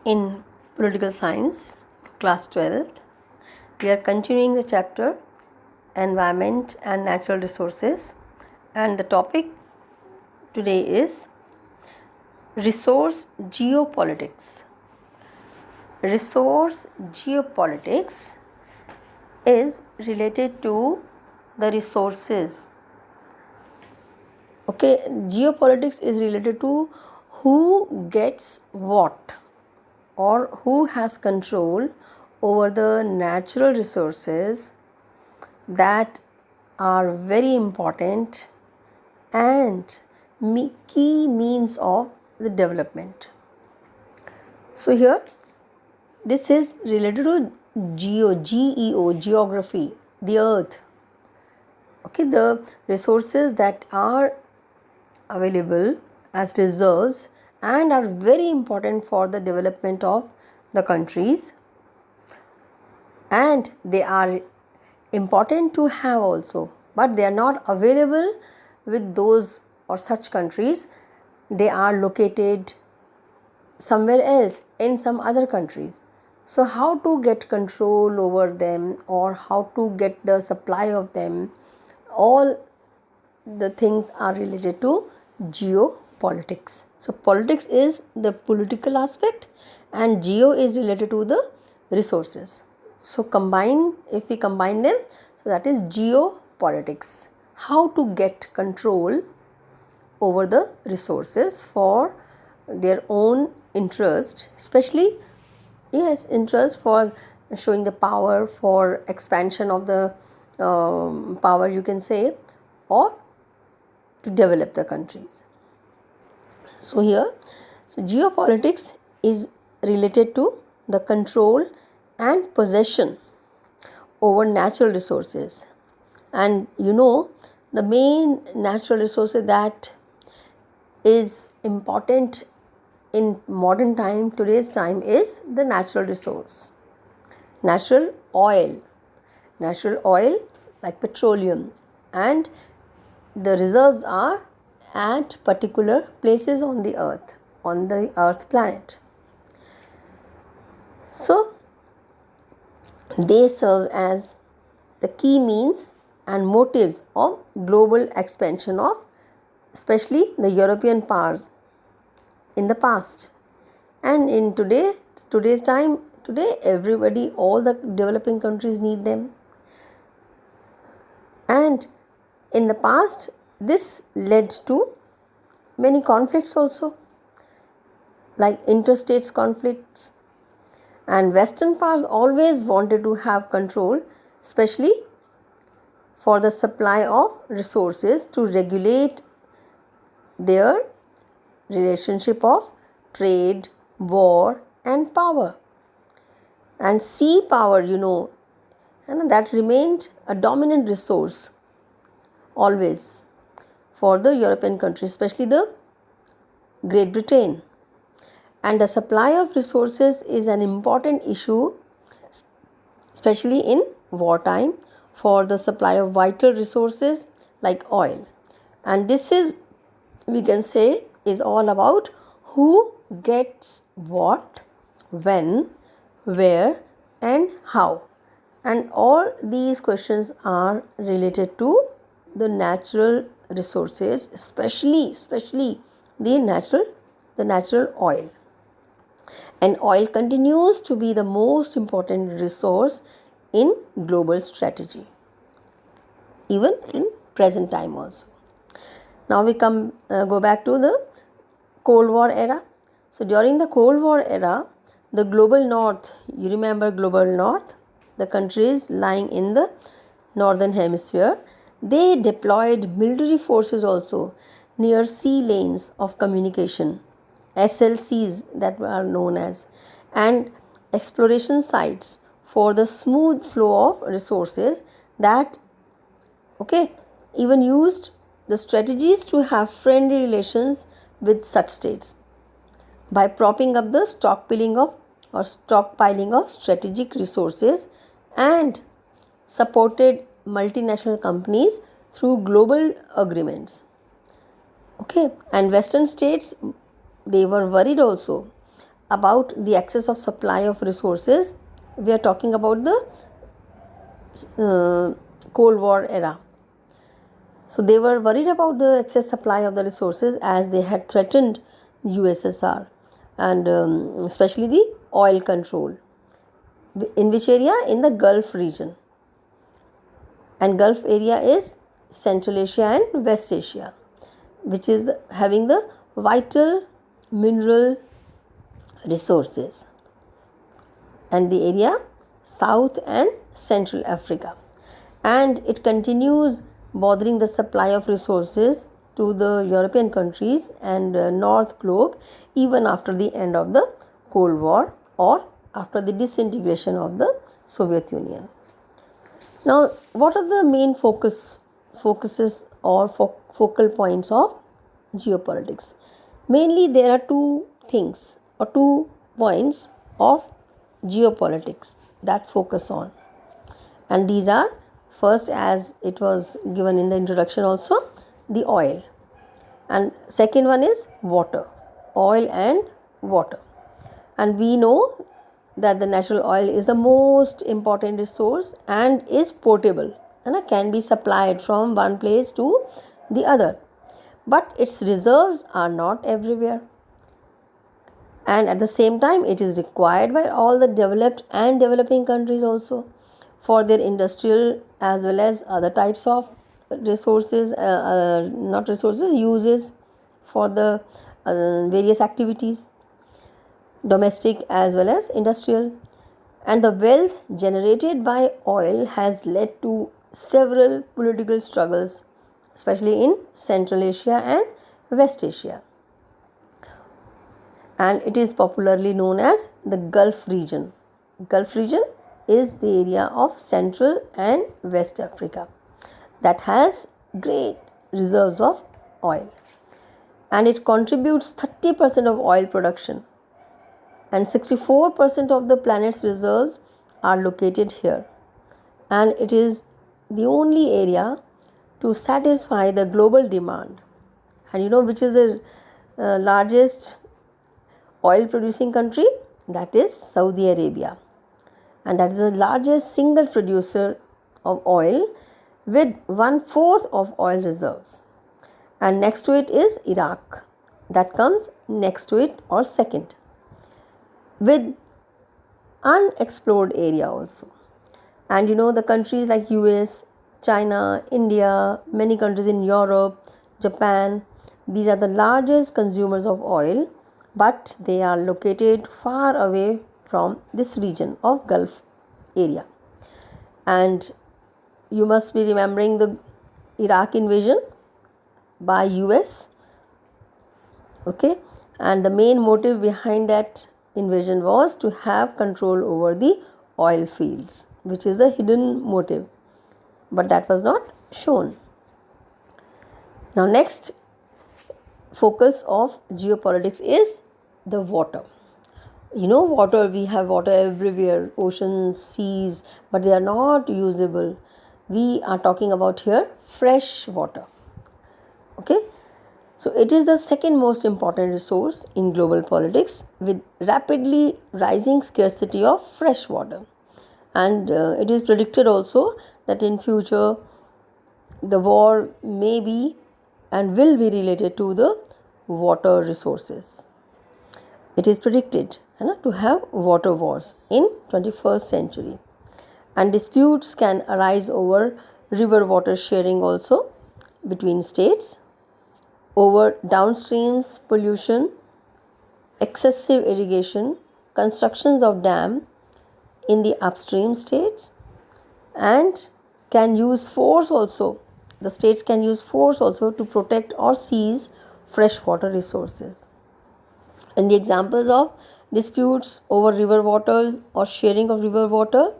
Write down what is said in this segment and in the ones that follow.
In political science, class 12th, we are continuing the chapter environment and natural resources, and the topic today is resource geopolitics. Resource geopolitics is related to the resources. Okay, geopolitics is related to who gets what or who has control over the natural resources that are very important and key means of the development. So here this is related to geography, the earth. Okay, the resources that are available as reserves and are very important for the development of the countries, and they are important to have also, but they are not available with those or such countries. They are located somewhere else in some other countries. So how to get control over them or how to get the supply of them, all the things are related to geopolitics. So politics is the political aspect and geo is related to the resources. So if we combine them, so that is geopolitics. How to get control over the resources for their own interest, especially interest for showing the power, for expansion of the power, you can say, or to develop the countries. So here, geopolitics is related to the control and possession over natural resources. And the main natural resources that is important in modern time, today's time, is the natural resource. Natural oil like petroleum, and the reserves are at particular places on the earth planet. So they serve as the key means and motives of global expansion of especially the European powers in the past. And in today's time, today everybody, all the developing countries need them. And in the past, this led to many conflicts also, like interstate conflicts. And Western powers always wanted to have control, especially for the supply of resources to regulate their relationship of trade, war, and power. And sea power, and that remained a dominant resource always for the European countries, especially the Great Britain. And the supply of resources is an important issue, especially in wartime, for the supply of vital resources like oil. And this is, we can say, is all about who gets what, when, where, and how. And all these questions are related to the natural resources, especially the natural oil. And oil continues to be the most important resource in global strategy, even in present time also. Now we go back to the Cold War era. So during the Cold War era, the global north, you remember global north, the countries lying in the northern hemisphere, they deployed military forces also near sea lanes of communication, SLCs that are known as, and exploration sites for the smooth flow of resources that even used the strategies to have friendly relations with such states by propping up the stockpiling of strategic resources, and supported multinational companies through global agreements. And Western states, they were worried also about the excess of supply of resources, we are talking about the Cold War era. So they were worried about the excess supply of the resources as they had threatened USSR, and especially the oil control. In which area? In the Gulf region. And Gulf area is Central Asia and West Asia, which is having the vital mineral resources, and the area South and Central Africa. And it continues bothering the supply of resources to the European countries and North Globe even after the end of the Cold War or after the disintegration of the Soviet Union. Now, what are the main focuses or focal points of geopolitics? Mainly, there are two things or 2 points of geopolitics that focus on, and these are, first, as it was given in the introduction also, the oil, and second one is water, oil and water. And we know that the natural oil is the most important resource and is portable and can be supplied from one place to the other, but its reserves are not everywhere, and at the same time it is required by all the developed and developing countries also for their industrial as well as other types of resources, not resources, uses for the various activities, domestic as well as industrial. And the wealth generated by oil has led to several political struggles, especially in Central Asia and West Asia. And it is popularly known as the Gulf region. Gulf region is the area of Central and West Africa that has great reserves of oil, and it contributes 30% of oil production, and 64% of the planet's reserves are located here, and it is the only area to satisfy the global demand. And you know which is the largest oil producing country? That is Saudi Arabia, and that is the largest single producer of oil with 1/4 of oil reserves. And next to it is Iraq, that comes next to it or second, with unexplored area also. And you know the countries like US, China, India, many countries in Europe, Japan, these are the largest consumers of oil, but they are located far away from this region of Gulf area. And you must be remembering the Iraq invasion by US, okay, and the main motive behind that invasion was to have control over the oil fields, which is a hidden motive, but that was not shown. Now next focus of geopolitics is the water. You know, water, we have water everywhere, oceans, seas, but they are not usable. We are talking about here fresh water. Okay, so it is the second most important resource in global politics, with rapidly rising scarcity of fresh water. And it is predicted also that in future the war may be and will be related to the water resources. It is predicted to have water wars in 21st century, and disputes can arise over river water sharing also between states, over downstreams pollution, excessive irrigation, constructions of dam in the upstream states, and can use force also. The states can use force also to protect or seize freshwater resources. And the examples of disputes over river waters or sharing of river water,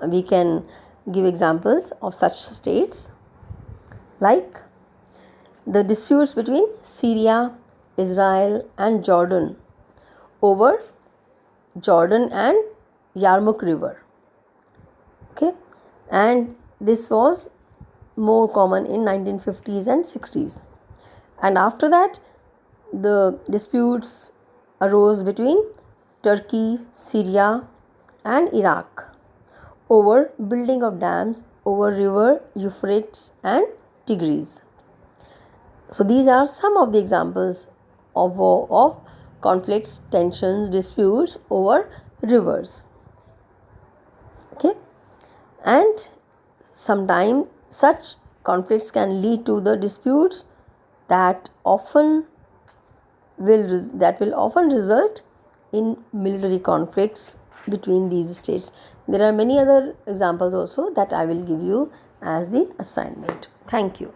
we can give examples of such states like the disputes between Syria, Israel and Jordan over Jordan and Yarmouk River. Okay, and this was more common in 1950s and 60s. And after that, the disputes arose between Turkey, Syria, and Iraq over building of dams over river Euphrates and Tigris. So these are some of the examples of conflicts, tensions, disputes over rivers. Okay, and sometimes such conflicts can lead to the disputes that will often result in military conflicts between these states. There are many other examples also that I will give you as the assignment. Thank you.